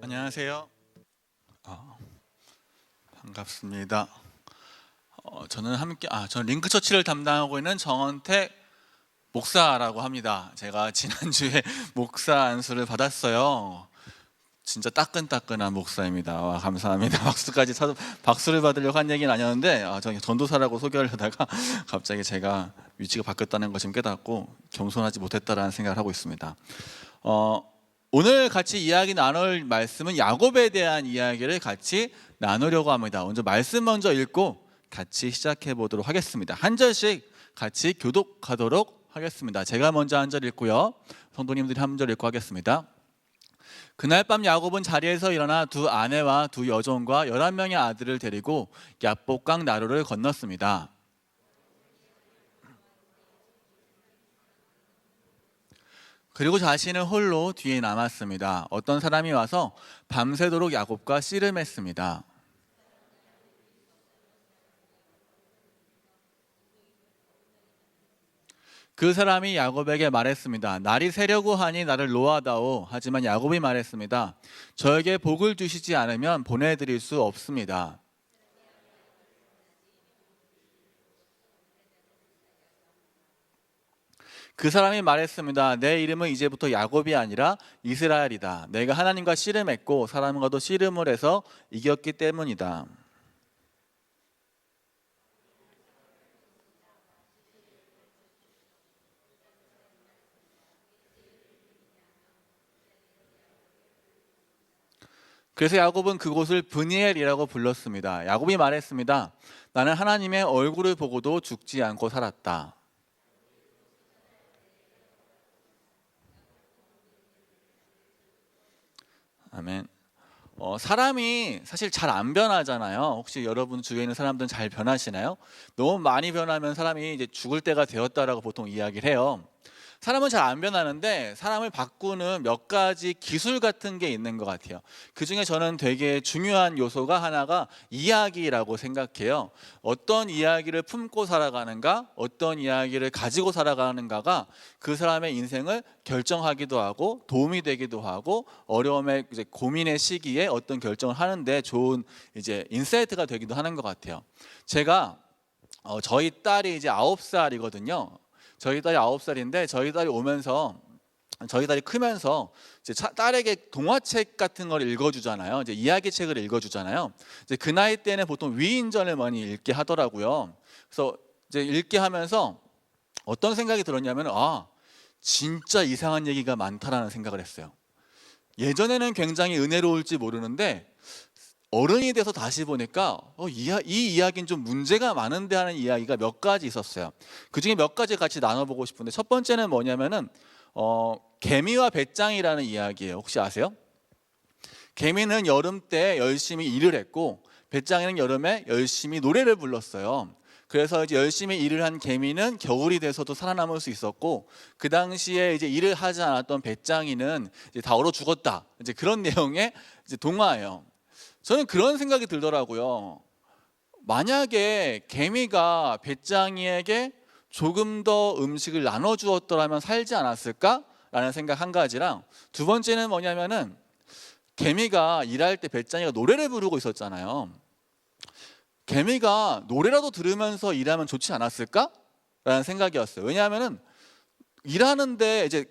안녕하세요. 어, 반갑습니다. 저는 링크 처치를 담당하고 있는 정원택 목사라고 합니다. 제가 지난주에 목사 안수를 받았어요. 진짜 따끈따끈한 목사입니다. 와, 감사합니다. 박수를 받으려고 한 얘기는 아니었는데 저 전도사라고 소개하려다가 갑자기 제가 위치가 바뀌었다는 걸 지금 깨닫고 겸손하지 못했다라는 생각을 하고 있습니다. 오늘 같이 이야기 나눌 말씀은 야곱에 대한 이야기를 같이 나누려고 합니다. 말씀 먼저 읽고 같이 시작해 보도록 하겠습니다. 한 절씩 같이 교독하도록 하겠습니다. 제가 먼저 한 절 읽고요, 성도님들이 한 절 읽고 하겠습니다. 그날 밤 야곱은 자리에서 일어나 두 아내와 두 여종과 11명의 아들을 데리고 야복강 나루를 건넜습니다. 그리고 자신은 홀로 뒤에 남았습니다. 어떤 사람이 와서 밤새도록 야곱과 씨름했습니다. 그 사람이 야곱에게 말했습니다. 날이 새려고 하니 나를 놓아다오. 하지만 야곱이 말했습니다. 저에게 복을 주시지 않으면 보내드릴 수 없습니다. 그 사람이 말했습니다. 내 이름은 이제부터 야곱이 아니라 이스라엘이다. 내가 하나님과 씨름했고 사람과도 씨름을 해서 이겼기 때문이다. 그래서 야곱은 그곳을 브니엘이라고 불렀습니다. 야곱이 말했습니다. 나는 하나님의 얼굴을 보고도 죽지 않고 살았다. 아멘. 사람이 사실 잘 안 변하잖아요. 혹시 여러분 주위에 있는 사람들은 잘 변하시나요? 너무 많이 변하면 사람이 이제 죽을 때가 되었다라고 보통 이야기를 해요. 사람은 잘 안 변하는데 사람을 바꾸는 몇 가지 기술 같은 게 있는 것 같아요. 그 중에 저는 되게 중요한 요소가 하나가 이야기라고 생각해요. 어떤 이야기를 품고 살아가는가, 어떤 이야기를 가지고 살아가는가가 그 사람의 인생을 결정하기도 하고 도움이 되기도 하고 어려움의 이제 고민의 시기에 어떤 결정을 하는데 좋은 이제 인사이트가 되기도 하는 것 같아요. 제가 저희 딸이 이제 9살이거든요. 저희 딸이 9살인데 저희 딸이 오면서 저희 딸이 크면서 이제 딸에게 동화책 같은 걸 읽어주잖아요. 이제 이야기책을 읽어주잖아요. 이제 그 나이 때는 보통 위인전을 많이 읽게 하더라고요. 그래서 이제 읽게 하면서 어떤 생각이 들었냐면 진짜 이상한 얘기가 많다라는 생각을 했어요. 예전에는 굉장히 은혜로울지 모르는데 어른이 돼서 다시 보니까 이 이야기는 좀 문제가 많은데 하는 이야기가 몇 가지 있었어요. 그 중에 몇 가지 같이 나눠보고 싶은데 첫 번째는 뭐냐면은 개미와 배짱이라는 이야기예요. 혹시 아세요? 개미는 여름 때 열심히 일을 했고 배짱이는 여름에 열심히 노래를 불렀어요. 그래서 이제 열심히 일을 한 개미는 겨울이 돼서도 살아남을 수 있었고 그 당시에 이제 일을 하지 않았던 배짱이는 이제 다 얼어 죽었다. 이제 그런 내용의 이제 동화예요. 저는 그런 생각이 들더라고요. 만약에 개미가 배짱이에게 조금 더 음식을 나눠주었더라면 살지 않았을까라는 생각 한 가지랑 두 번째는 뭐냐면은 개미가 일할 때 배짱이가 노래를 부르고 있었잖아요. 개미가 노래라도 들으면서 일하면 좋지 않았을까라는 생각이었어요. 왜냐하면은 일하는데 이제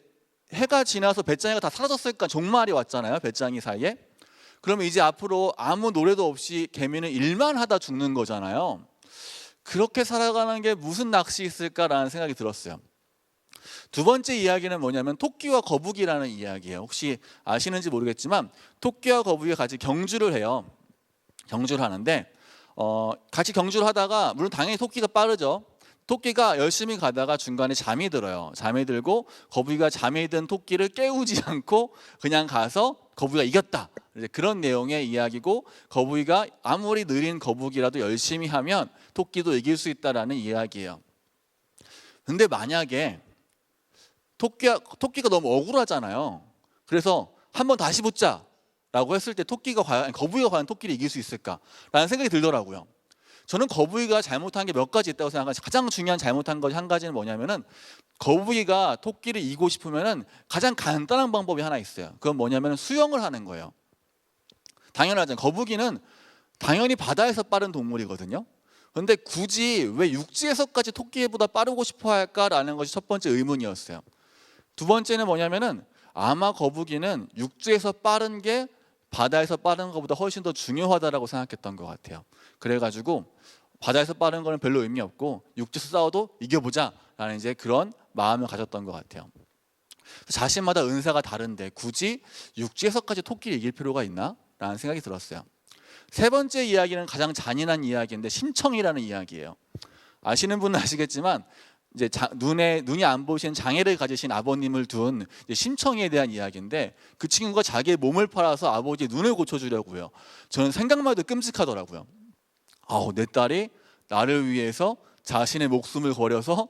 해가 지나서 배짱이가 다 사라졌으니까 종말이 왔잖아요. 배짱이 사이에. 그러면 이제 앞으로 아무 노래도 없이 개미는 일만 하다 죽는 거잖아요. 그렇게 살아가는 게 무슨 낚시 있을까라는 생각이 들었어요. 두 번째 이야기는 뭐냐면 토끼와 거북이라는 이야기예요. 혹시 아시는지 모르겠지만 토끼와 거북이가 같이 경주를 해요. 경주를 하는데 같이 경주를 하다가 물론 당연히 토끼가 빠르죠. 토끼가 열심히 가다가 중간에 잠이 들어요. 잠이 들고 거북이가 잠이 든 토끼를 깨우지 않고 그냥 가서 거북이가 이겼다. 이제 그런 내용의 이야기고 거북이가 아무리 느린 거북이라도 열심히 하면 토끼도 이길 수 있다라는 이야기예요. 근데 만약에 토끼가 너무 억울하잖아요. 그래서 한번 다시 붙자라고 했을 때 거북이가 과연 토끼를 이길 수 있을까라는 생각이 들더라고요. 저는 거북이가 잘못한 게 몇 가지 있다고 생각합니다. 가장 중요한 잘못한 것 한 가지는 뭐냐면은 거북이가 토끼를 이기고 싶으면은 가장 간단한 방법이 하나 있어요. 그건 뭐냐면 수영을 하는 거예요. 당연하잖아요. 거북이는 당연히 바다에서 빠른 동물이거든요. 그런데 굳이 왜 육지에서까지 토끼보다 빠르고 싶어 할까라는 것이 첫 번째 의문이었어요. 두 번째는 뭐냐면은 아마 거북이는 육지에서 빠른 게 바다에서 빠른 것보다 훨씬 더 중요하다라고 생각했던 것 같아요. 그래가지고 바다에서 빠른 거는 별로 의미 없고 육지에서 싸워도 이겨보자라는 이제 그런 마음을 가졌던 것 같아요. 자신마다 은사가 다른데 굳이 육지에서까지 토끼를 이길 필요가 있나? 라는 생각이 들었어요. 세 번째 이야기는 가장 잔인한 이야기인데 심청이라는 이야기예요. 아시는 분은 아시겠지만 이제 눈이 안 보이신 장애를 가지신 아버님을 둔 심청이에 대한 이야기인데 그 친구가 자기의 몸을 팔아서 아버지의 눈을 고쳐주려고요. 저는 생각만 해도 끔찍하더라고요. 내 딸이 나를 위해서 자신의 목숨을 걸어서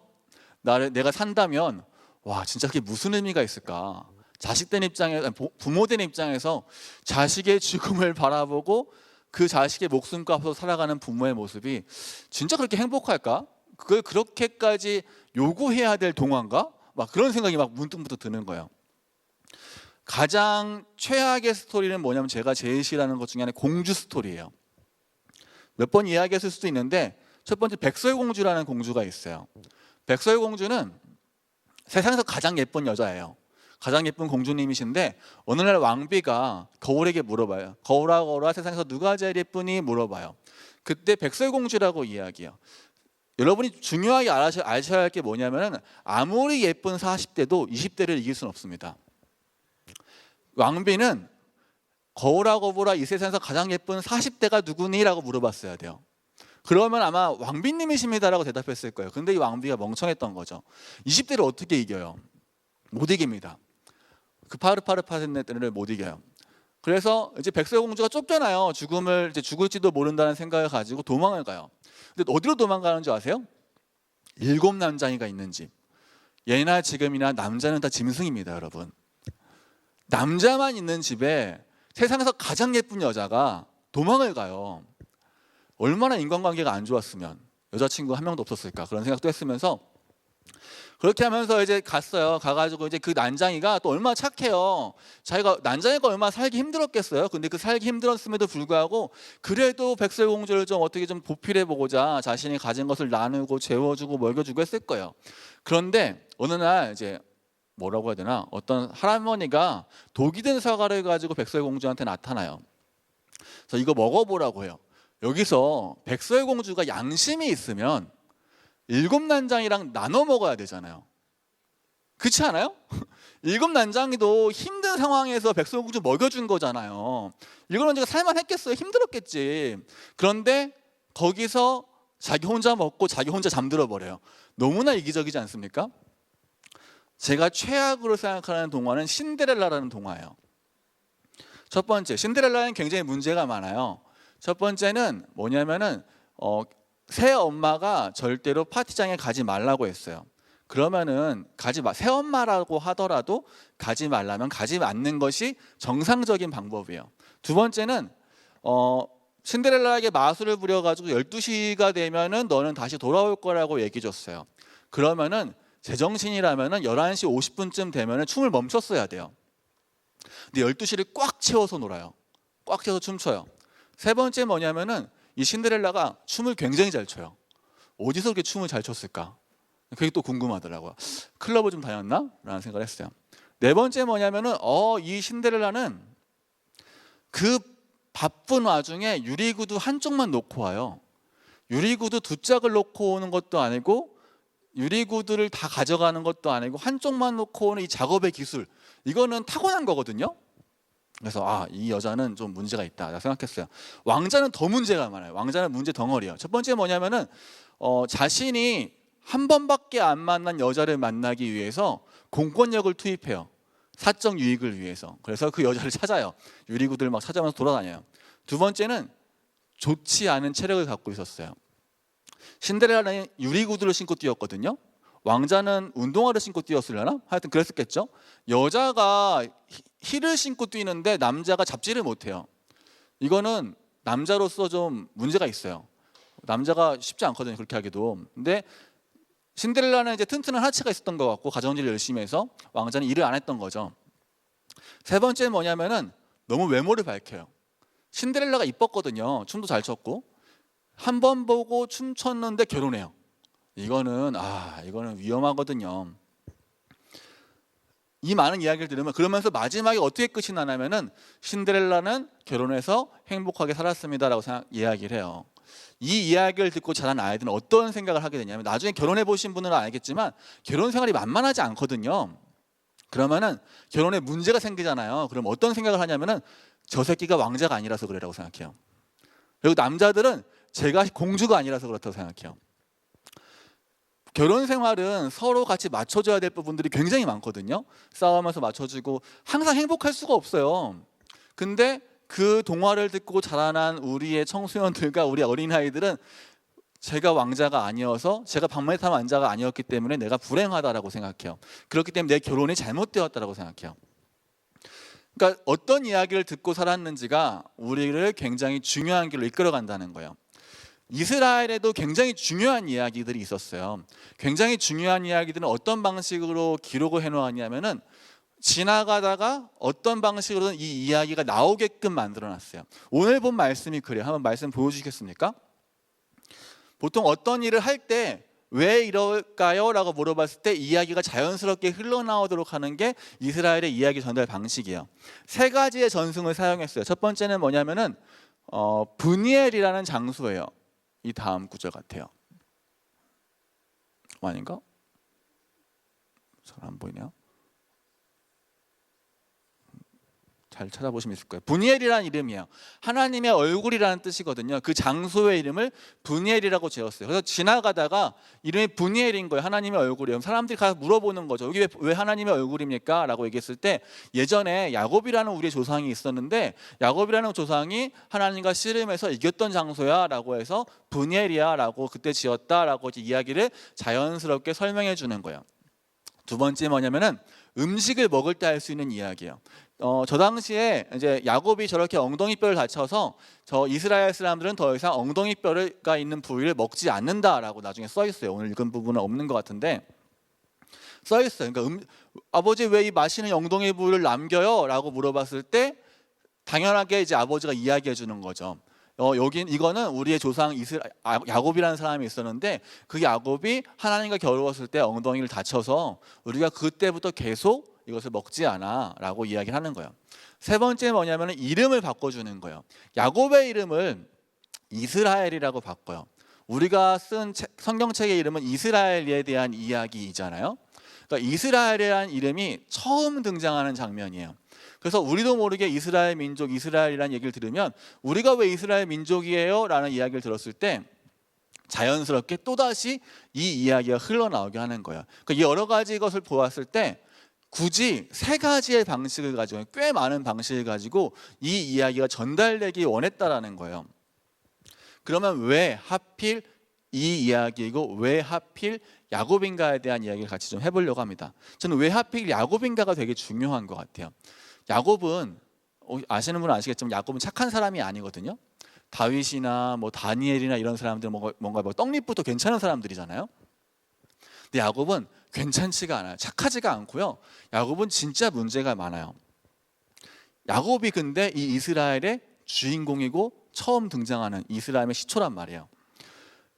내가 산다면 와 진짜 그게 무슨 의미가 있을까. 자식된 입장에서 부모된 입장에서 자식의 죽음을 바라보고 그 자식의 목숨값으로 살아가는 부모의 모습이 진짜 그렇게 행복할까? 그걸 그렇게까지 요구해야 될 동화인가? 막 그런 생각이 막 문득문득 드는 거예요. 가장 최악의 스토리는 뭐냐면 제가 제일 싫어하는 것 중에 하나는 공주 스토리예요. 몇 번 이야기했을 수도 있는데 첫 번째 백설공주라는 공주가 있어요. 백설공주는 세상에서 가장 예쁜 여자예요. 가장 예쁜 공주님이신데 어느 날 왕비가 거울에게 물어봐요. 거울아 거울아 세상에서 누가 제일 예쁘니 물어봐요. 그때 백설공주라고 이야기해요. 여러분이 중요하게 아셔야 할 게 뭐냐면 아무리 예쁜 40대도 20대를 이길 수는 없습니다. 왕비는 거울아 거울아 이 세상에서 가장 예쁜 40대가 누구니? 라고 물어봤어야 돼요. 그러면 아마 왕비님이십니다라고 대답했을 거예요. 근데 이 왕비가 멍청했던 거죠. 20대를 어떻게 이겨요? 못 이깁니다. 그 파릇파릇한 애들을 못 이겨요. 그래서 이제 백설공주가 쫓겨나요. 이제 죽을지도 모른다는 생각을 가지고 도망을 가요. 근데 어디로 도망가는 줄 아세요? 7 남자이가 있는 집. 예나 지금이나 남자는 다 짐승입니다, 여러분. 남자만 있는 집에 세상에서 가장 예쁜 여자가 도망을 가요. 얼마나 인간관계가 안 좋았으면 여자친구 한 명도 없었을까 그런 생각도 했으면서 그렇게 하면서 이제 갔어요. 가가지고 이제 그 난장이가 또 얼마나 착해요. 자기가 난장이가 얼마나 살기 힘들었겠어요. 근데 그 살기 힘들었음에도 불구하고 그래도 백설공주를 좀 어떻게 좀 보필해 보고자 자신이 가진 것을 나누고 재워주고 먹여주고 했을 거예요. 그런데 어느 날 이제 뭐라고 해야 되나 어떤 할아버니가 독이 든 사과를 가지고 백설공주한테 나타나요. 그래서 이거 먹어보라고 해요. 여기서 백설공주가 양심이 있으면 7 난장이랑 나눠 먹어야 되잖아요. 그렇지 않아요? 7 난장이도 힘든 상황에서 백설공주 먹여준 거잖아요. 7 난장이가 살만했겠어요? 힘들었겠지. 그런데 거기서 자기 혼자 먹고 자기 혼자 잠들어 버려요. 너무나 이기적이지 않습니까? 제가 최악으로 생각하는 동화는 신데렐라라는 동화예요. 첫 번째, 신데렐라는 굉장히 문제가 많아요. 첫 번째는 뭐냐면은 새 엄마가 절대로 파티장에 가지 말라고 했어요. 그러면은 새 엄마라고 하더라도 가지 말라면 가지 않는 것이 정상적인 방법이에요. 두 번째는 신데렐라에게 마술을 부려가지고 12시가 되면은 너는 다시 돌아올 거라고 얘기해 줬어요. 그러면은 제정신이라면은 11시 50분쯤 되면은 춤을 멈췄어야 돼요. 근데 12시를 꽉 채워서 놀아요. 꽉 채워서 춤춰요. 세 번째 뭐냐면은 이 신데렐라가 춤을 굉장히 잘 춰요. 어디서 그렇게 춤을 잘 췄을까? 그게 또 궁금하더라고요. 클럽을 좀 다녔나? 라는 생각을 했어요. 네 번째 뭐냐면은 이 신데렐라는 그 바쁜 와중에 유리구두 한쪽만 놓고 와요. 유리구두 2짝을 놓고 오는 것도 아니고 유리구두를 다 가져가는 것도 아니고 한쪽만 놓고 오는 이 작업의 기술, 이거는 타고난 거거든요. 그래서 이 여자는 좀 문제가 있다 생각했어요. 왕자는 더 문제가 많아요. 왕자는 문제 덩어리예요. 첫 번째 뭐냐면은 자신이 한 번밖에 안 만난 여자를 만나기 위해서 공권력을 투입해요. 사적 유익을 위해서. 그래서 그 여자를 찾아요. 유리구두를 막 찾아가면서 돌아다녀요. 두 번째는 좋지 않은 체력을 갖고 있었어요. 신데렐라는 유리구두를 신고 뛰었거든요. 왕자는 운동화를 신고 뛰었으려나? 하여튼 그랬었겠죠. 여자가 힐을 신고 뛰는데 남자가 잡지를 못해요. 이거는 남자로서 좀 문제가 있어요. 남자가 쉽지 않거든요, 그렇게 하기도. 근데 신데렐라는 이제 튼튼한 하체가 있었던 것 같고 가정일을 열심히 해서 왕자는 일을 안 했던 거죠. 세 번째는 뭐냐면은 너무 외모를 밝혀요. 신데렐라가 이뻤거든요. 춤도 잘 췄고. 한 번 보고 춤췄는데 결혼해요. 이거는 위험하거든요. 이 많은 이야기를 들으면 그러면서 마지막에 어떻게 끝이 나냐면은 신데렐라는 결혼해서 행복하게 살았습니다라고 이야기를 해요. 이 이야기를 듣고 자란 아이들은 어떤 생각을 하게 되냐면 나중에 결혼해 보신 분은 알겠지만 결혼 생활이 만만하지 않거든요. 그러면은 결혼에 문제가 생기잖아요. 그럼 어떤 생각을 하냐면은 저 새끼가 왕자가 아니라서 그래라고 생각해요. 그리고 남자들은 제가 공주가 아니라서 그렇다고 생각해요. 결혼 생활은 서로 같이 맞춰줘야 될 부분들이 굉장히 많거든요. 싸우면서 맞춰주고 항상 행복할 수가 없어요. 근데 그 동화를 듣고 자라난 우리의 청소년들과 우리 어린아이들은 제가 왕자가 아니어서 제가 방문했던 왕자가 아니었기 때문에 내가 불행하다라고 생각해요. 그렇기 때문에 내 결혼이 잘못되었다라고 생각해요. 그러니까 어떤 이야기를 듣고 살았는지가 우리를 굉장히 중요한 길로 이끌어간다는 거예요. 이스라엘에도 굉장히 중요한 이야기들이 있었어요. 굉장히 중요한 이야기들은 어떤 방식으로 기록을 해놓았냐면은 지나가다가 어떤 방식으로든 이 이야기가 나오게끔 만들어놨어요. 오늘 본 말씀이 그래요. 한번 말씀 보여주시겠습니까? 보통 어떤 일을 할 때 왜 이럴까요? 라고 물어봤을 때 이야기가 자연스럽게 흘러나오도록 하는 게 이스라엘의 이야기 전달 방식이에요. 세 가지의 전승을 사용했어요. 첫 번째는 뭐냐면은 브니엘이라는 장소예요. 이 다음 구절 같아요. 아닌가? 잘 안 보이네요. 잘 찾아보시면 있을 거예요. 브니엘이라는 이름이에요. 하나님의 얼굴이라는 뜻이거든요. 그 장소의 이름을 브니엘이라고 지었어요. 그래서 지나가다가 이름이 브니엘인 거예요. 하나님의 얼굴이에요. 사람들이 가서 물어보는 거죠. 여기 왜 하나님의 얼굴입니까? 라고 얘기했을 때 예전에 야곱이라는 우리의 조상이 있었는데 야곱이라는 조상이 하나님과 씨름해서 이겼던 장소야 라고 해서 브니엘이야 라고 그때 지었다 라고 이야기를 자연스럽게 설명해 주는 거예요. 두 번째 뭐냐면은 음식을 먹을 때 할 수 있는 이야기예요. 저 당시에 이제 야곱이 저렇게 엉덩이뼈를 다쳐서 저 이스라엘 사람들은 더 이상 엉덩이뼈가 있는 부위를 먹지 않는다라고 나중에 써 있어요. 오늘 읽은 부분은 없는 것 같은데 써 있어요. 그러니까 아버지 왜 이 맛있는 엉덩이 부위를 남겨요? 라고 물어봤을 때 당연하게 이제 아버지가 이야기해 주는 거죠. 이거는 우리의 조상 야곱이라는 사람이 있었는데 그 야곱이 하나님과 겨루었을 때 엉덩이를 다쳐서 우리가 그때부터 계속 이것을 먹지 않아 라고 이야기를 하는 거예요. 세 번째 뭐냐면 이름을 바꿔주는 거예요. 야곱의 이름을 이스라엘이라고 바꿔요. 우리가 쓴 성경책의 이름은 이스라엘에 대한 이야기이잖아요. 그러니까 이스라엘이라는 이름이 처음 등장하는 장면이에요. 그래서 우리도 모르게 이스라엘 민족, 이스라엘이라는 얘기를 들으면 우리가 왜 이스라엘 민족이에요? 라는 이야기를 들었을 때 자연스럽게 또다시 이 이야기가 흘러나오게 하는 거예요. 그러니까 여러 가지 것을 보았을 때 굳이 세 가지의 방식을 가지고 꽤 많은 방식을 가지고 이 이야기가 전달되기 원했다라는 거예요. 그러면 왜 하필 이 이야기이고 왜 하필 야곱인가에 대한 이야기를 같이 좀 해보려고 합니다. 저는 왜 하필 야곱인가가 되게 중요한 것 같아요. 야곱은 아시는 분은 아시겠지만 야곱은 착한 사람이 아니거든요. 다윗이나 뭐 다니엘이나 이런 사람들은 뭔가 뭐 떡잎부터 괜찮은 사람들이잖아요. 근데 야곱은 괜찮지가 않아요. 착하지가 않고요. 야곱은 진짜 문제가 많아요. 야곱이 근데 이 이스라엘의 주인공이고 처음 등장하는 이스라엘의 시초란 말이에요.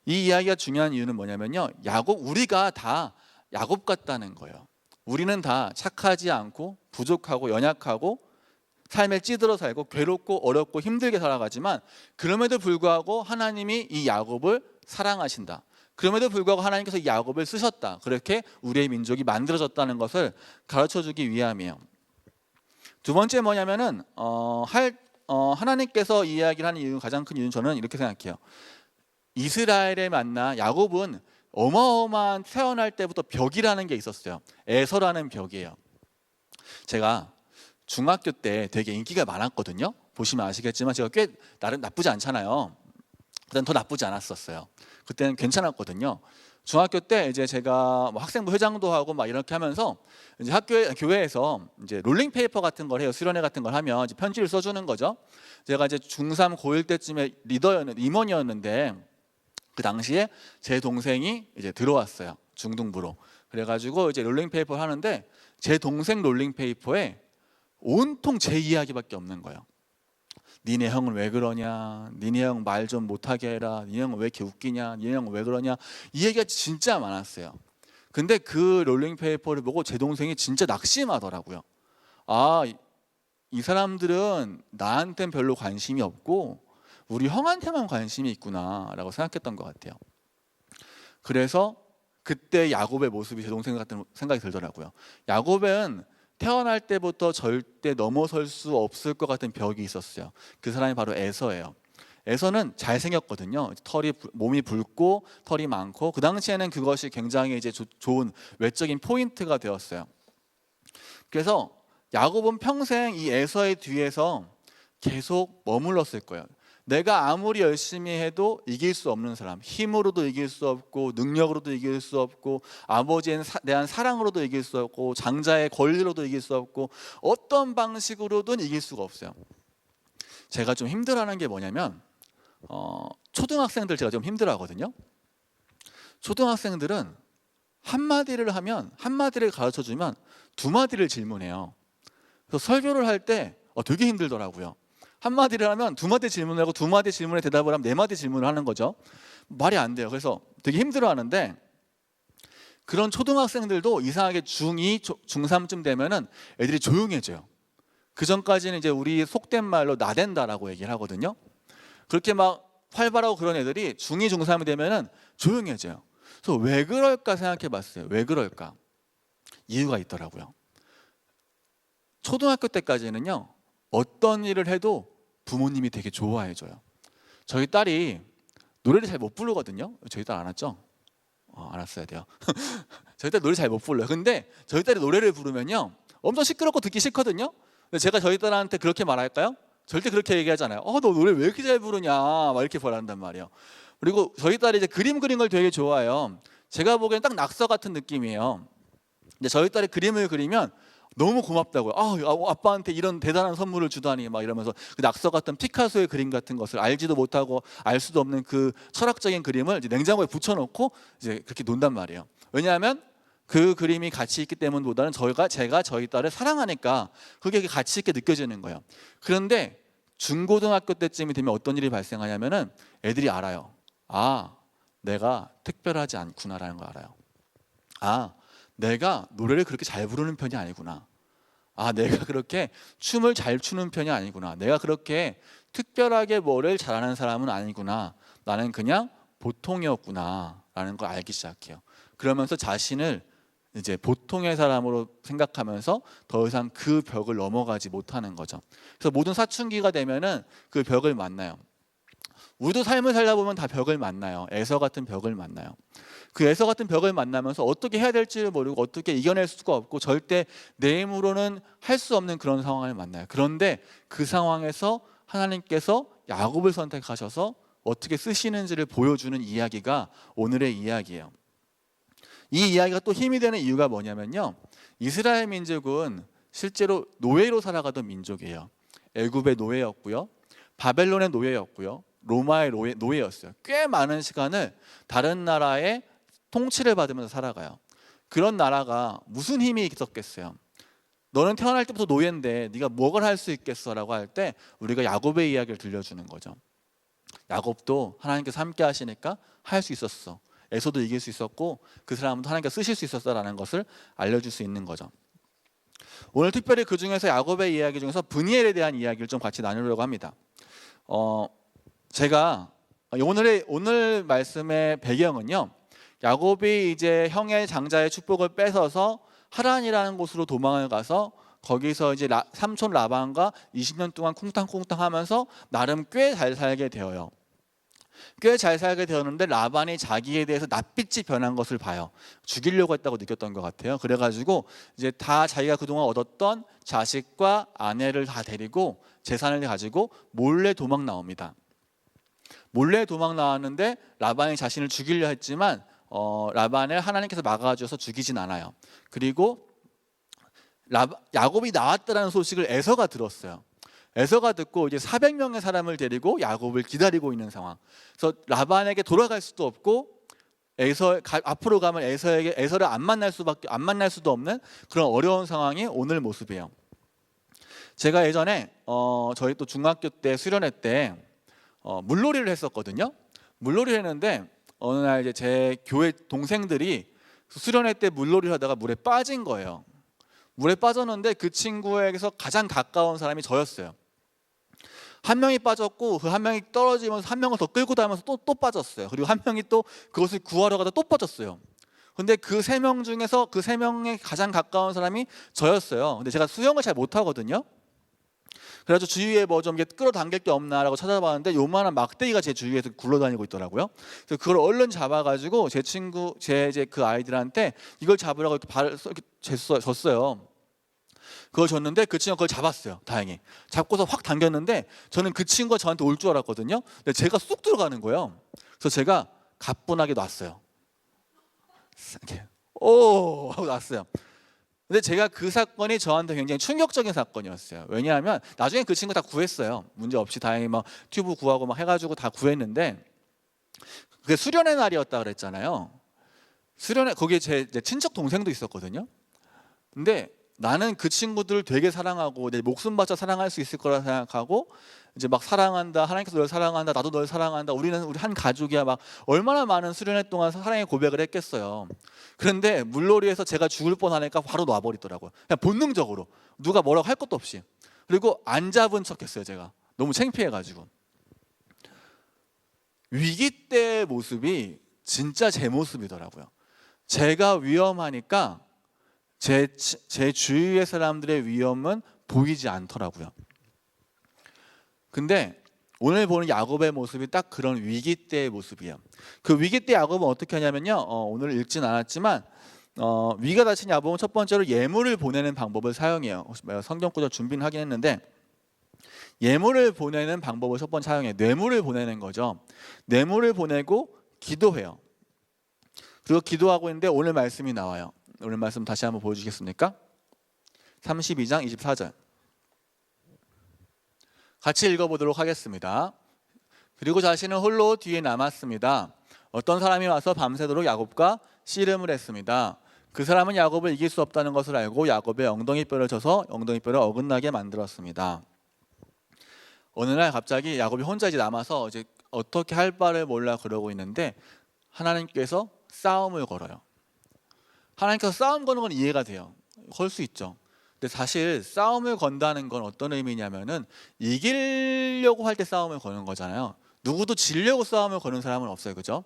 이 이야기가 중요한 이유는 뭐냐면요. 우리가 다 야곱 같다는 거예요. 우리는 다 착하지 않고 부족하고 연약하고 삶에 찌들어 살고 괴롭고 어렵고 힘들게 살아가지만 그럼에도 불구하고 하나님이 이 야곱을 사랑하신다. 그럼에도 불구하고 하나님께서 이 야곱을 쓰셨다. 그렇게 우리의 민족이 만들어졌다는 것을 가르쳐주기 위함이에요. 두 번째 뭐냐면은 하나님께서 이 이야기를 하는 이유, 가장 큰 이유는 저는 이렇게 생각해요. 이스라엘에 만나 야곱은 어마어마한 태어날 때부터 벽이라는 게 있었어요. 에서라는 벽이에요. 제가 중학교 때 되게 인기가 많았거든요. 보시면 아시겠지만 제가 꽤 나름 나쁘지 않잖아요. 그때는 더 나쁘지 않았었어요. 그때는 괜찮았거든요. 중학교 때 이제 제가 뭐 학생부 회장도 하고 막 이렇게 하면서 이제 교회에서 이제 롤링 페이퍼 같은 걸 해요. 수련회 같은 걸 하면 이제 편지를 써주는 거죠. 제가 이제 중3 고1 때쯤에 임원이었는데 그 당시에 제 동생이 이제 들어왔어요. 중등부로. 그래가지고 이제 롤링 페이퍼를 하는데 제 동생 롤링 페이퍼에 온통 제 이야기밖에 없는 거예요. 니네 형은 왜 그러냐, 니네 형 말 좀 못하게 해라, 니네 형은 왜 이렇게 웃기냐, 니네 형은 왜 그러냐, 이 얘기가 진짜 많았어요. 근데 그 롤링페이퍼를 보고 제 동생이 진짜 낙심하더라고요. 아, 이 사람들은 나한텐 별로 관심이 없고 우리 형한테만 관심이 있구나 라고 생각했던 것 같아요. 그래서 그때 야곱의 모습이 제 동생 같은 생각이 들더라고요. 야곱은 태어날 때부터 절대 넘어설 수 없을 것 같은 벽이 있었어요. 그 사람이 바로 에서예요. 에서는 잘생겼거든요. 몸이 붉고 털이 많고, 그 당시에는 그것이 굉장히 이제 좋은 외적인 포인트가 되었어요. 그래서 야곱은 평생 이 에서의 뒤에서 계속 머물렀을 거예요. 내가 아무리 열심히 해도 이길 수 없는 사람, 힘으로도 이길 수 없고 능력으로도 이길 수 없고 아버지에 대한 사랑으로도 이길 수 없고 장자의 권리로도 이길 수 없고 어떤 방식으로든 이길 수가 없어요. 제가 좀 힘들어하는 게 뭐냐면 초등학생들 제가 좀 힘들어하거든요. 초등학생들은 한마디를 하면, 한마디를 가르쳐주면 두 마디를 질문해요. 그래서 설교를 할 때 되게 힘들더라고요. 한마디를 하면 두 마디 질문을 하고 두 마디 질문에 대답을 하면 네 마디 질문을 하는 거죠. 말이 안 돼요. 그래서 되게 힘들어하는데, 그런 초등학생들도 이상하게 중2, 중3쯤 되면은 애들이 조용해져요. 그 전까지는 이제 우리 속된 말로 나댄다라고 얘기를 하거든요. 그렇게 막 활발하고 그런 애들이 중2, 중3이 되면은 조용해져요. 그래서 왜 그럴까 생각해 봤어요. 왜 그럴까? 이유가 있더라고요. 초등학교 때까지는요, 어떤 일을 해도 부모님이 되게 좋아해줘요. 저희 딸이 노래를 잘 못 부르거든요. 저희 딸 알았죠? 알았어야 돼요. 저희 딸 노래 잘 못 불러요. 근데 저희 딸이 노래를 부르면요, 엄청 시끄럽고 듣기 싫거든요. 근데 제가 저희 딸한테 그렇게 말할까요? 절대 그렇게 얘기하잖아요. 너 노래 왜 이렇게 잘 부르냐, 막 이렇게 말한단 말이에요. 그리고 저희 딸이 이제 그림 그리는 걸 되게 좋아해요. 제가 보기엔 딱 낙서 같은 느낌이에요. 근데 저희 딸이 그림을 그리면 너무 고맙다고요. 아빠한테 이런 대단한 선물을 주다니, 막 이러면서 그 낙서 같은 피카소의 그림 같은 것을 알지도 못하고 알 수도 없는 그 철학적인 그림을 이제 냉장고에 붙여놓고 이제 그렇게 논단 말이에요. 왜냐하면 그 그림이 가치 있기 때문보다는 제가 저희 딸을 사랑하니까 그게 가치 있게 느껴지는 거예요. 그런데 중고등학교 때쯤이 되면 어떤 일이 발생하냐면은 애들이 알아요. 내가 특별하지 않구나라는 걸 알아요. 내가 노래를 그렇게 잘 부르는 편이 아니구나. 내가 그렇게 춤을 잘 추는 편이 아니구나. 내가 그렇게 특별하게 뭐를 잘하는 사람은 아니구나. 나는 그냥 보통이었구나 라는 걸 알기 시작해요. 그러면서 자신을 이제 보통의 사람으로 생각하면서 더 이상 그 벽을 넘어가지 못하는 거죠. 그래서 모든 사춘기가 되면은 그 벽을 만나요. 우리도 삶을 살다 보면 다 벽을 만나요. 에서 같은 벽을 만나요. 그 에서 같은 벽을 만나면서 어떻게 해야 될지를 모르고 어떻게 이겨낼 수가 없고 절대 내 힘으로는 할 수 없는 그런 상황을 만나요. 그런데 그 상황에서 하나님께서 야곱을 선택하셔서 어떻게 쓰시는지를 보여주는 이야기가 오늘의 이야기예요. 이 이야기가 또 힘이 되는 이유가 뭐냐면요, 이스라엘 민족은 실제로 노예로 살아가던 민족이에요. 애굽의 노예였고요, 바벨론의 노예였고요, 로마의 노예였어요. 꽤 많은 시간을 다른 나라의 통치를 받으면서 살아가요. 그런 나라가 무슨 힘이 있었겠어요? 너는 태어날 때부터 노예인데 네가 뭘 할 수 있겠어? 라고 할 때 우리가 야곱의 이야기를 들려주는 거죠. 야곱도 하나님께서 함께 하시니까 할 수 있었어. 에서도 이길 수 있었고 그 사람도 하나님께서 쓰실 수 있었다라는 것을 알려줄 수 있는 거죠. 오늘 특별히 그 중에서 야곱의 이야기 중에서 브니엘에 대한 이야기를 좀 같이 나누려고 합니다. 제가 오늘 말씀의 배경은요, 야곱이 이제 형의 장자의 축복을 뺏어서 하란이라는 곳으로 도망을 가서 거기서 이제 삼촌 라반과 20년 동안 쿵탕쿵탕 하면서 나름 꽤 잘 살게 되어요. 꽤 잘 살게 되었는데 라반이 자기에 대해서 낯빛이 변한 것을 봐요. 죽이려고 했다고 느꼈던 것 같아요. 그래가지고 이제 다 자기가 그동안 얻었던 자식과 아내를 다 데리고 재산을 가지고 몰래 도망 나옵니다. 몰래 도망 나왔는데 라반이 자신을 죽이려 했지만 라반을 하나님께서 막아주셔서 죽이진 않아요. 그리고 야곱이 나왔다는 소식을 에서가 들었어요. 에서가 듣고 이제 400명의 사람을 데리고 야곱을 기다리고 있는 상황. 그래서 라반에게 돌아갈 수도 없고 앞으로 가면 에서를 안 만날 수도 없는 그런 어려운 상황이 오늘 모습이에요. 제가 예전에 저희 또 중학교 때 수련회 때 물놀이를 했었거든요. 물놀이를 했는데 어느 날 이제 제 교회 동생들이 수련회 때 물놀이를 하다가 물에 빠진 거예요. 물에 빠졌는데 그 친구에게서 가장 가까운 사람이 저였어요. 한 명이 빠졌고 그 한 명이 떨어지면서 한 명을 더 끌고 다니면서 또 빠졌어요. 그리고 한 명이 또 그것을 구하러 가다 또 빠졌어요. 근데 그 세 명 중에서 그 세 명에 가장 가까운 사람이 저였어요. 근데 제가 수영을 잘 못하거든요. 그래서 주위에 뭐 좀 끌어당길 게 없나라고 찾아봤는데 요만한 막대기가 제 주위에서 굴러다니고 있더라고요. 그래서 그걸 얼른 잡아가지고 제 친구, 제 이제 그 아이들한테 이걸 잡으라고 이렇게 발을 이렇게 줬어요. 그걸 줬는데 그 친구가 그걸 잡았어요. 다행히 잡고서 확 당겼는데 저는 그 친구가 저한테 올 줄 알았거든요. 근데 제가 쑥 들어가는 거예요. 그래서 제가 가뿐하게 놨어요. 이렇게 오 하고 놨어요. 근데 제가 그 사건이 저한테 굉장히 충격적인 사건이었어요. 왜냐하면 나중에 그 친구 다 구했어요. 문제 없이 다행히 막 튜브 구하고 막 해가지고 다 구했는데 그게 수련의 날이었다 그랬잖아요. 수련회 거기에 제 친척 동생도 있었거든요. 근데 나는 그 친구들을 되게 사랑하고 내 목숨 바쳐 사랑할 수 있을 거라 생각하고 이제 막 사랑한다, 하나님께서 널 사랑한다, 나도 널 사랑한다, 우리는 우리 한 가족이야, 막 얼마나 많은 수련회 동안 사랑의 고백을 했겠어요. 그런데 물놀이에서 제가 죽을 뻔하니까 바로 놔버리더라고요. 그냥 본능적으로 누가 뭐라고 할 것도 없이. 그리고 안 잡은 척했어요. 제가 너무 창피해가지고. 위기 때의 모습이 진짜 제 모습이더라고요. 제가 위험하니까 제 주위의 사람들의 위험은 보이지 않더라고요. 근데 오늘 보는 야곱의 모습이 딱 그런 위기 때의 모습이에요. 그 위기 때 야곱은 어떻게 하냐면요. 오늘 읽진 않았지만 위가 닥친 야곱은 첫 번째로 예물을 보내는 방법을 사용해요. 성경 구절 준비는 하긴 했는데 예물을 보내는 방법을 첫 번째 사용해요. 뇌물을 보내는 거죠. 뇌물을 보내고 기도해요. 그리고 기도하고 있는데 오늘 말씀이 나와요. 오늘 말씀 다시 한번 보여주시겠습니까? 32장 24절 같이 읽어보도록 하겠습니다. 그리고 자신은 홀로 뒤에 남았습니다. 어떤 사람이 와서 밤새도록 야곱과 씨름을 했습니다. 그 사람은 야곱을 이길 수 없다는 것을 알고 야곱의 엉덩이뼈를 쳐서 엉덩이뼈를 어긋나게 만들었습니다. 어느 날 갑자기 야곱이 혼자 이제 남아서 이제 어떻게 할 바를 몰라 그러고 있는데 하나님께서 싸움을 걸어요. 하나님께서 싸움 거는 건 이해가 돼요. 걸 수 있죠. 근데 사실 싸움을 건다는 건 어떤 의미냐면은 이기려고 할 때 싸움을 거는 거잖아요. 누구도 지려고 싸움을 거는 사람은 없어요. 그죠?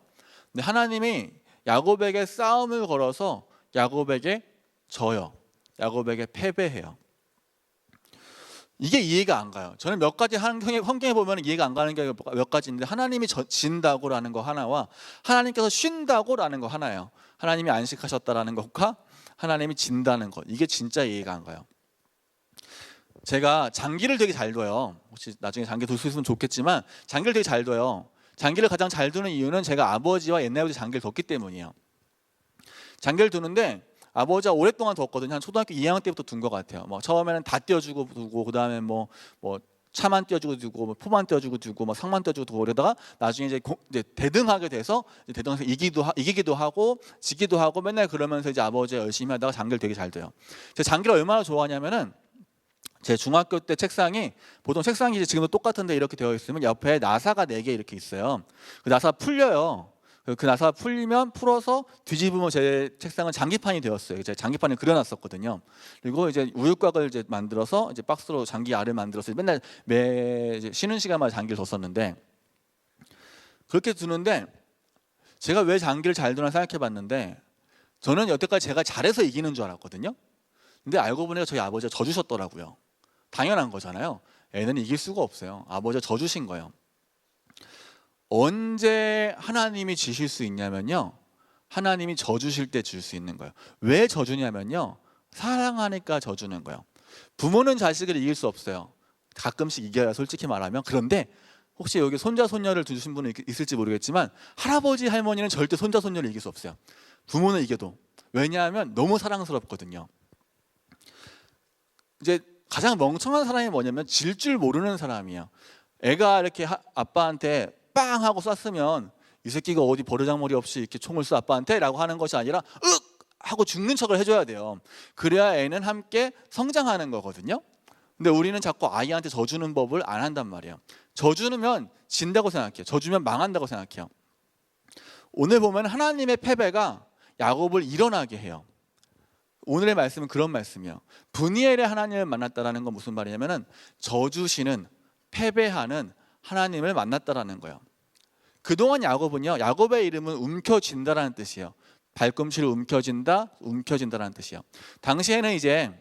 근데 하나님이 야곱에게 싸움을 걸어서 야곱에게 져요. 야곱에게 패배해요. 이게 이해가 안 가요. 저는 몇 가지 성경에 보면 이해가 안 가는 게 몇 가지인데 하나님이 진다고라는 거 하나와 하나님께서 쉰다고라는 거 하나예요. 하나님이 안식하셨다라는 것과 하나님이 진다는 것, 이게 진짜 이해가 안 가요. 제가 장기를 되게 잘 둬요. 혹시 나중에 장기 둘 수 있으면 좋겠지만 장기를 되게 잘 둬요. 장기를 가장 잘 두는 이유는 제가 아버지와 옛날부터 장기를 뒀기 때문이에요. 장기를 두는데 아버지가 오랫동안 뒀거든요. 한 초등학교 2학년 때부터 둔 것 같아요. 뭐 처음에는 다 띄워주고 두고 그다음에 뭐 차만 띄워주고 두고 뭐 포만 띄워주고 두고 뭐 상만 띄워주고 두고 그러다가 나중에 이제 대등하게 돼서 대등해서 이기기도 하고 지기도 하고 맨날 그러면서 이제 아버지가 열심히 하다가 장기를 되게 잘 둬요. 제가 장기를 얼마나 좋아하냐면은 제 중학교 때 책상이 보통 책상이 이제 지금도 똑같은데 이렇게 되어 있으면 옆에 나사가 4개 이렇게 있어요. 그 나사 풀려요. 그 나사 풀리면 풀어서 뒤집으면 제 책상은 장기판이 되었어요. 제가 장기판을 그려놨었거든요. 그리고 이제 우유곽을 이제 만들어서 이제 박스로 장기 알을 만들어서 맨날 이제 쉬는 시간마다 장기를 뒀었는데 그렇게 두는데 제가 왜 장기를 잘 두나 생각해봤는데 저는 여태까지 제가 잘해서 이기는 줄 알았거든요. 근데 알고 보니까 저희 아버지가 져주셨더라고요. 당연한 거잖아요. 애는 이길 수가 없어요. 아버지가 져주신 거예요. 언제 하나님이 지실 수 있냐면요, 하나님이 져주실 때 줄 수 있는 거예요. 왜 져주냐면요, 사랑하니까 져주는 거예요. 부모는 자식을 이길 수 없어요. 가끔씩 이겨야, 솔직히 말하면. 그런데 혹시 여기 손자 손녀를 두신 분은 있을지 모르겠지만 할아버지 할머니는 절대 손자 손녀를 이길 수 없어요. 부모는 이겨도. 왜냐하면 너무 사랑스럽거든요. 이제 가장 멍청한 사람이 뭐냐면 질 줄 모르는 사람이에요. 애가 이렇게 아빠한테 빵 하고 쐈으면 이 새끼가 어디 버르장머리 없이 이렇게 총을 쏴 아빠한테 라고 하는 것이 아니라 하고 죽는 척을 해줘야 돼요. 그래야 애는 함께 성장하는 거거든요. 근데 우리는 자꾸 아이한테 져주는 법을 안 한단 말이에요. 져주면 진다고 생각해요. 져주면 망한다고 생각해요. 오늘 보면 하나님의 패배가 야곱을 일어나게 해요. 오늘의 말씀은 그런 말씀이에요. 분이엘의 하나님을 만났다라는 건 무슨 말이냐면은 져주시는, 패배하는 하나님을 만났다라는 거예요. 그동안 야곱은요, 야곱의 이름은 움켜쥔다라는 뜻이에요. 발꿈치를 움켜쥔다라는 뜻이에요. 당시에는 이제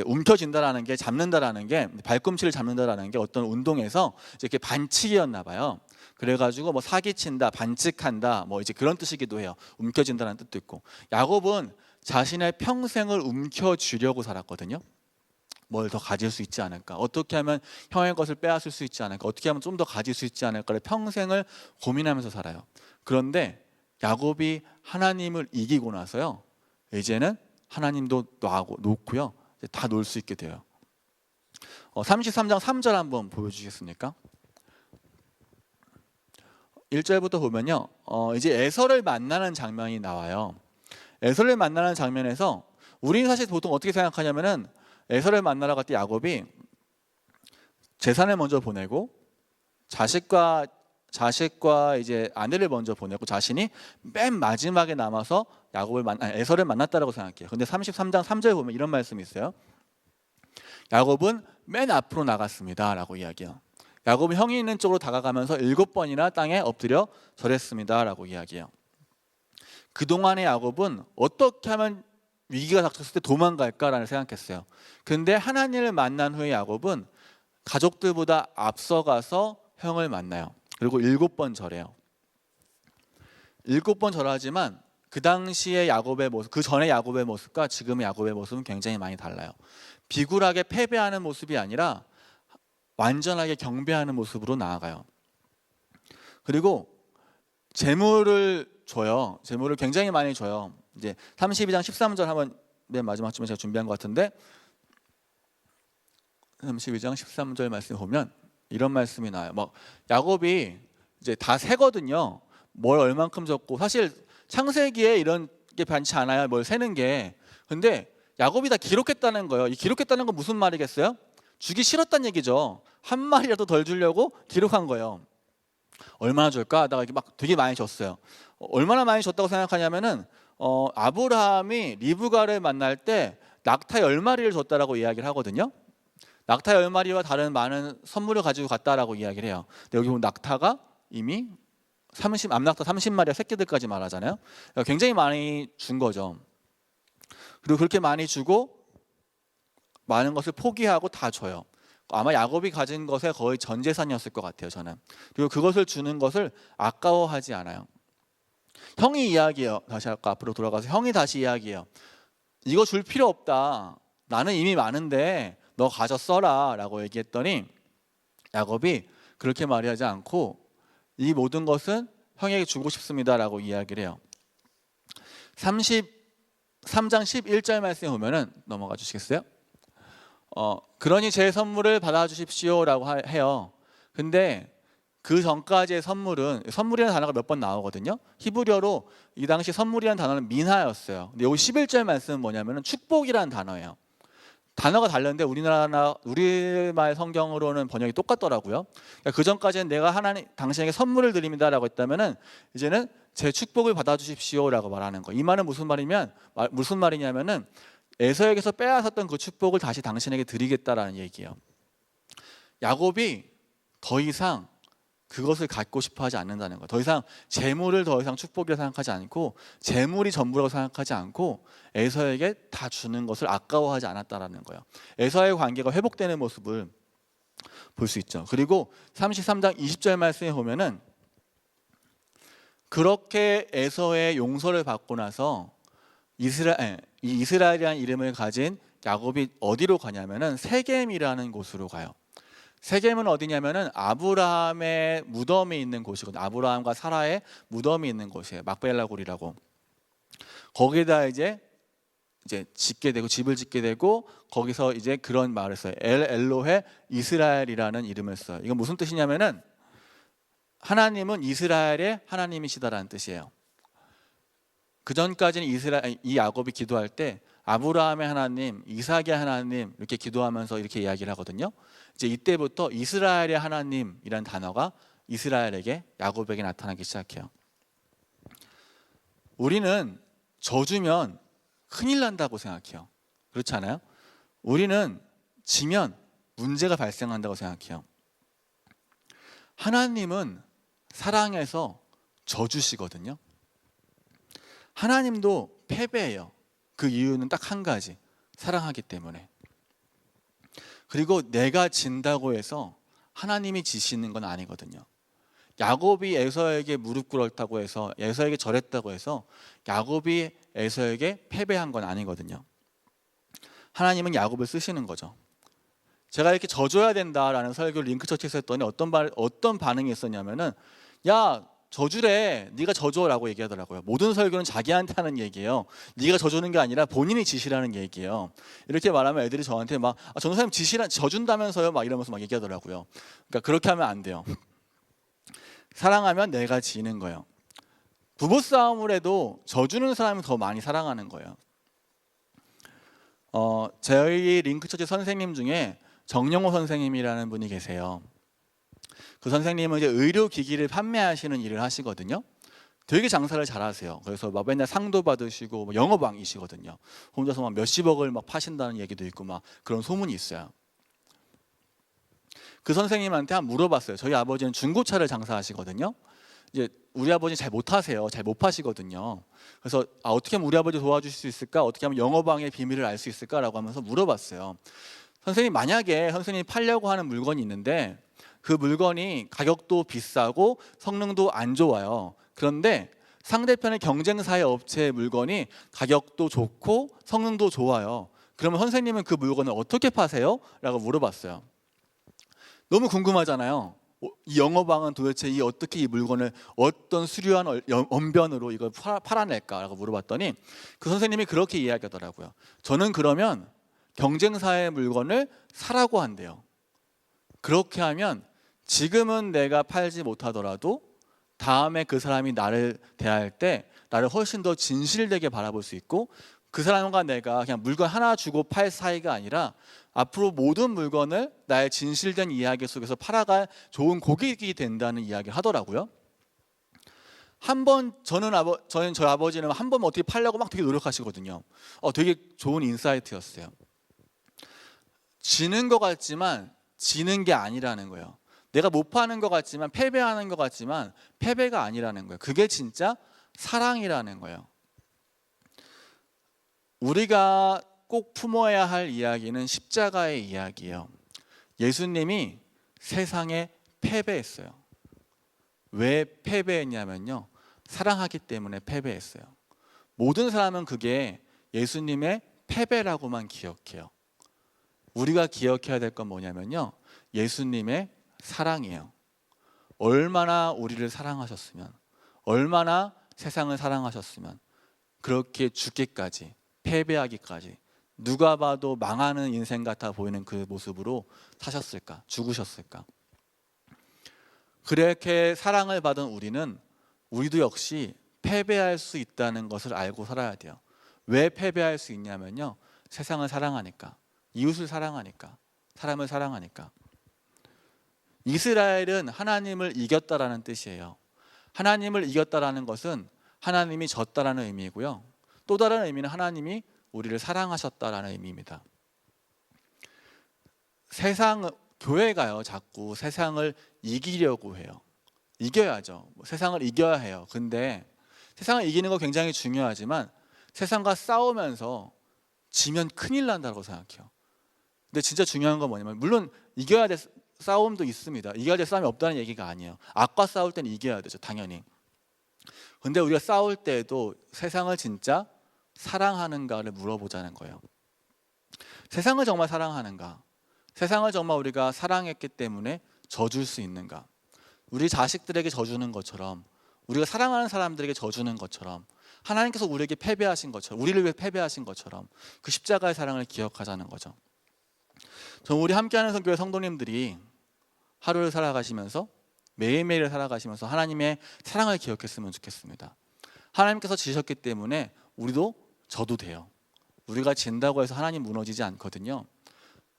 움켜쥔다라는 게, 잡는다라는 게, 발꿈치를 잡는다라는 게 어떤 운동에서 이렇게 반칙이었나 봐요. 그래가지고 뭐 사기친다, 반칙한다, 뭐 이제 그런 뜻이기도 해요. 움켜쥔다라는 뜻도 있고. 야곱은 자신의 평생을 움켜쥐려고 살았거든요. 뭘 더 가질 수 있지 않을까, 어떻게 하면 형의 것을 빼앗을 수 있지 않을까, 어떻게 하면 좀 더 가질 수 있지 않을까를 평생을 고민하면서 살아요. 그런데 야곱이 하나님을 이기고 나서요, 이제는 하나님도 놓고요, 다 놓을 수 있게 돼요. 33장 3절 한번 보여주시겠습니까? 1절부터 보면요, 이제 에서를 만나는 장면이 나와요. 에서를 만나는 장면에서 우리는 사실 보통 어떻게 생각하냐면은, 에서를 만나러 갈 때 야곱이 재산을 먼저 보내고 자식과 이제 아내를 먼저 보내고 자신이 맨 마지막에 남아서 에서를 만났다라고 생각해요. 근데 33장 3절 보면 이런 말씀이 있어요. 야곱은 맨 앞으로 나갔습니다 라고 이야기해요. 야곱은 형이 있는 쪽으로 다가가면서 7번이나 땅에 엎드려 절했습니다 라고 이야기해요. 그동안의 야곱은 어떻게 하면 위기가 닥쳤을 때 도망갈까라는 생각했어요. 근데 하나님을 만난 후에 야곱은 가족들보다 앞서가서 형을 만나요. 그리고 7번 절해요. 7번 절하지만 그 당시의 야곱의 모습, 그 전의 야곱의 모습과 지금의 야곱의 모습은 굉장히 많이 달라요. 비굴하게 패배하는 모습이 아니라 완전하게 경배하는 모습으로 나아가요. 그리고 재물을 줘요. 재물을 굉장히 많이 줘요. 이제 32장 13절 한번 맨 마지막쯤에 제가 준비한 것 같은데, 32장 13절 말씀 보면 이런 말씀이 나와요. 뭐 야곱이 이제 다 세거든요. 뭘 얼만큼 줬고, 사실 창세기에 이런 게 많지 않아요. 뭘 세는 게. 근데 야곱이 다 기록했다는 거예요. 이 기록했다는 건 무슨 말이겠어요? 주기 싫었다는 얘기죠. 한 마리라도 덜 주려고 기록한 거예요. 얼마나 줄까 하다가 이게 막 되게 많이 줬어요. 얼마나 많이 줬다고 생각하냐면은 아브라함이 리브가를 만날 때 낙타 10마리를 줬다라고 이야기를 하거든요. 낙타 10마리와 다른 많은 선물을 가지고 갔다라고 이야기를 해요. 근데 여기 보면 낙타가 이미 암낙타 30마리와 새끼들까지 말하잖아요. 굉장히 많이 준 거죠. 그리고 그렇게 많이 주고 많은 것을 포기하고 다 줘요. 아마 야곱이 가진 것의 거의 전 재산이었을 것 같아요, 저는. 그리고 그것을 주는 것을 아까워하지 않아요. 형이 이야기해요. 다시 아까 앞으로 돌아가서 형이 다시 이야기해요. 이거 줄 필요 없다. 나는 이미 많은데 너 가져 써라 라고 얘기했더니 야곱이 그렇게 말하지 않고 이 모든 것은 형에게 주고 싶습니다 라고 이야기를 해요. 33장 11절 말씀에 보면은 넘어가 주시겠어요? 그러니 제 선물을 받아주십시오 라고 해요. 근데 그 전까지의 선물이라는 단어가 몇 번 나오거든요. 히브리어로 이 당시 선물이라는 단어는 민하였어요. 근데 여기 11절 말씀은 뭐냐면 축복이라는 단어예요. 단어가 다른데 우리말 성경으로는 번역이 똑같더라고요. 그러니까 그 전까지는 내가 당신에게 선물을 드립니다라고 했다면은 이제는 제 축복을 받아주십시오라고 말하는 거. 이 말은 무슨 말이냐면은 에서에게서 빼앗았던 그 축복을 다시 당신에게 드리겠다라는 얘기예요. 야곱이 더 이상 그것을 갖고 싶어 하지 않는다는 거예요. 더 이상 재물을 더 이상 축복이라 생각하지 않고, 재물이 전부라고 생각하지 않고 에서에게 다 주는 것을 아까워하지 않았다라는 거예요. 에서의 관계가 회복되는 모습을 볼 수 있죠. 그리고 33장 20절 말씀에 보면은 그렇게 에서의 용서를 받고 나서 이스라엘이라는 이름을 가진 야곱이 어디로 가냐면은 세겜이라는 곳으로 가요. 세겜은 어디냐면은 아브라함의 무덤이 있는 곳이거든요. 아브라함과 사라의 무덤이 있는 곳이에요. 막벨라 굴이라고. 거기다 이제 짓게 되고, 집을 짓게 되고, 거기서 이제 그런 말을 써요. 엘로헤 이스라엘이라는 이름을 써요. 이건 무슨 뜻이냐면은 하나님은 이스라엘의 하나님이시다라는 뜻이에요. 그 전까지는 이 야곱이 기도할 때 아브라함의 하나님, 이삭의 하나님 이렇게 기도하면서 이렇게 이야기를 하거든요. 이제 이때부터 이스라엘의 하나님이라는 단어가 이스라엘에게, 야곱에게 나타나기 시작해요. 우리는 져주면 큰일 난다고 생각해요. 그렇지 않아요? 우리는 지면 문제가 발생한다고 생각해요. 하나님은 사랑해서 져주시거든요. 하나님도 패배해요. 그 이유는 딱 한 가지, 사랑하기 때문에. 그리고 내가 진다고 해서 하나님이 지시는 건 아니거든요. 야곱이 에서에게 무릎 꿇었다고 해서, 에서에게 절했다고 해서 야곱이 에서에게 패배한 건 아니거든요. 하나님은 야곱을 쓰시는 거죠. 제가 이렇게 져줘야 된다라는 설교를 링크처치에서 했더니 어떤 반응이 있었냐면은, 야, 져주래, 네가 져줘라고 얘기하더라고요. 모든 설교는 자기한테 하는 얘기예요. 네가 져주는 게 아니라 본인이 지시라는 얘기예요. 이렇게 말하면 애들이 저한테 막, 전도사님 져준다면서요, 막 이러면서 막 얘기하더라고요. 그러니까 그렇게 하면 안 돼요. 사랑하면 내가 지는 거예요. 부부싸움을 해도 져주는 사람이 더 많이 사랑하는 거예요. 저희 링크처치 선생님 중에 정영호 선생님이라는 분이 계세요. 그 선생님은 이제 의료기기를 판매하시는 일을 하시거든요. 되게 장사를 잘하세요. 그래서 막 맨날 상도 받으시고 뭐 영업왕이시거든요. 혼자서 막 몇십억을 막 파신다는 얘기도 있고 막 그런 소문이 있어요. 그 선생님한테 한번 물어봤어요. 저희 아버지는 중고차를 장사하시거든요. 이제 우리 아버지 잘 못하세요. 잘 못 파시거든요. 그래서 어떻게 하면 우리 아버지 도와주실 수 있을까? 어떻게 하면 영업왕의 비밀을 알 수 있을까라고 하면서 물어봤어요. 선생님, 만약에 선생님이 팔려고 하는 물건이 있는데 그 물건이 가격도 비싸고 성능도 안 좋아요. 그런데 상대편의 경쟁사의 업체의 물건이 가격도 좋고 성능도 좋아요. 그러면 선생님은 그 물건을 어떻게 파세요? 라고 물어봤어요. 너무 궁금하잖아요. 이 영업왕은 도대체 어떻게 이 물건을 어떤 수려한 언변으로 이걸 팔아낼까라고 물어봤더니 그 선생님이 그렇게 이야기하더라고요. 저는 그러면 경쟁사의 물건을 사라고 한대요. 그렇게 하면 지금은 내가 팔지 못하더라도 다음에 그 사람이 나를 대할 때 나를 훨씬 더 진실되게 바라볼 수 있고, 그 사람과 내가 그냥 물건 하나 주고 팔 사이가 아니라 앞으로 모든 물건을 나의 진실된 이야기 속에서 팔아갈 좋은 고객이 된다는 이야기를 하더라고요. 저희 아버지는 한 번 어떻게 팔려고 막 되게 노력하시거든요. 되게 좋은 인사이트였어요. 지는 것 같지만 지는 게 아니라는 거예요. 내가 못 파는 것 같지만, 패배하는 것 같지만 패배가 아니라는 거예요. 그게 진짜 사랑이라는 거예요. 우리가 꼭 품어야 할 이야기는 십자가의 이야기예요. 예수님이 세상에 패배했어요. 왜 패배했냐면요, 사랑하기 때문에 패배했어요. 모든 사람은 그게 예수님의 패배라고만 기억해요. 우리가 기억해야 될 건 뭐냐면요, 예수님의 사랑이에요. 얼마나 우리를 사랑하셨으면, 얼마나 세상을 사랑하셨으면 그렇게 죽기까지, 패배하기까지, 누가 봐도 망하는 인생 같아 보이는 그 모습으로 사셨을까, 죽으셨을까. 그렇게 사랑을 받은 우리도 역시 패배할 수 있다는 것을 알고 살아야 돼요. 왜 패배할 수 있냐면요, 세상을 사랑하니까, 이웃을 사랑하니까, 사람을 사랑하니까. 이스라엘은 하나님을 이겼다라는 뜻이에요. 하나님을 이겼다라는 것은 하나님이 졌다라는 의미이고요, 또 다른 의미는 하나님이 우리를 사랑하셨다라는 의미입니다. 교회가요, 자꾸 세상을 이기려고 해요. 이겨야죠. 세상을 이겨야 해요. 근데 세상을 이기는 거 굉장히 중요하지만 세상과 싸우면서 지면 큰일 난다고 생각해요. 근데 진짜 중요한 건 뭐냐면, 물론 이겨야 될 싸움도 있습니다. 이겨야 될 싸움이 없다는 얘기가 아니에요. 악과 싸울 때는 이겨야 되죠, 당연히. 근데 우리가 싸울 때에도 세상을 진짜 사랑하는가를 물어보자는 거예요. 세상을 정말 사랑하는가? 세상을 정말 우리가 사랑했기 때문에 져줄 수 있는가? 우리 자식들에게 져주는 것처럼, 우리가 사랑하는 사람들에게 져주는 것처럼, 하나님께서 우리에게 패배하신 것처럼, 우리를 위해 패배하신 것처럼 그 십자가의 사랑을 기억하자는 거죠. 저는 우리 함께하는 선교회 성도님들이 하루를 살아가시면서, 매일매일을 살아가시면서 하나님의 사랑을 기억했으면 좋겠습니다. 하나님께서 지셨기 때문에 우리도 져도 돼요. 우리가 진다고 해서 하나님 무너지지 않거든요.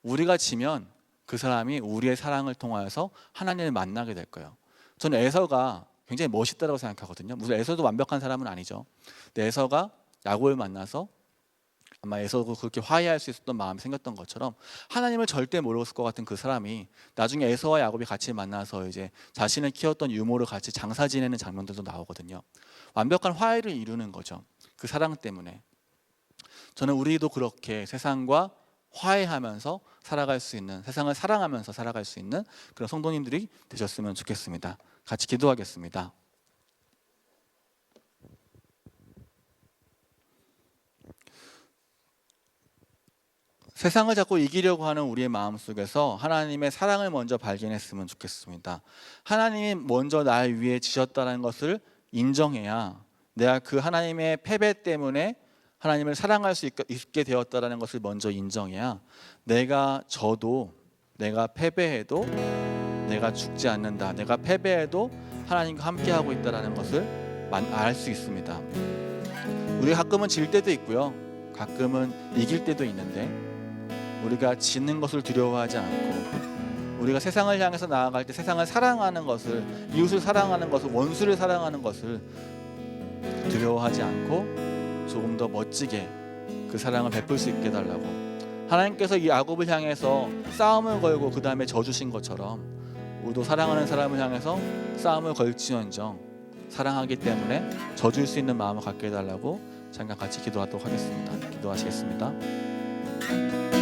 우리가 지면 그 사람이 우리의 사랑을 통하여서 하나님을 만나게 될 거예요. 저는 에서가 굉장히 멋있다고 생각하거든요. 물론 에서도 완벽한 사람은 아니죠. 근데 에서가 야곱을 만나서 아마 에서도 그렇게 화해할 수 있었던 마음이 생겼던 것처럼 하나님을 절대 모르었을 것 같은 그 사람이 나중에 에서와 야곱이 같이 만나서 이제 자신을 키웠던 유모를 같이 장사 지내는 장면들도 나오거든요. 완벽한 화해를 이루는 거죠. 그 사랑 때문에. 저는 우리도 그렇게 세상과 화해하면서 살아갈 수 있는, 세상을 사랑하면서 살아갈 수 있는 그런 성도님들이 되셨으면 좋겠습니다. 같이 기도하겠습니다. 세상을 자꾸 이기려고 하는 우리의 마음속에서 하나님의 사랑을 먼저 발견했으면 좋겠습니다. 하나님이 먼저 날 위해 지셨다는 것을 인정해야 내가 그 하나님의 패배 때문에 하나님을 사랑할 수 있게 되었다는 것을 먼저 인정해야 내가 패배해도 내가 죽지 않는다, 내가 패배해도 하나님과 함께하고 있다는 것을 알 수 있습니다. 우리가 가끔은 질 때도 있고요, 가끔은 이길 때도 있는데 우리가 지는 것을 두려워하지 않고 우리가 세상을 향해서 나아갈 때 세상을 사랑하는 것을, 이웃을 사랑하는 것을, 원수를 사랑하는 것을 두려워하지 않고 조금 더 멋지게 그 사랑을 베풀 수 있게 해달라고, 하나님께서 이 야곱을 향해서 싸움을 걸고 그 다음에 져주신 것처럼 우리도 사랑하는 사람을 향해서 싸움을 걸지언정 사랑하기 때문에 져줄 수 있는 마음을 갖게 해달라고 잠깐 같이 기도하도록 하겠습니다. 기도하시겠습니다.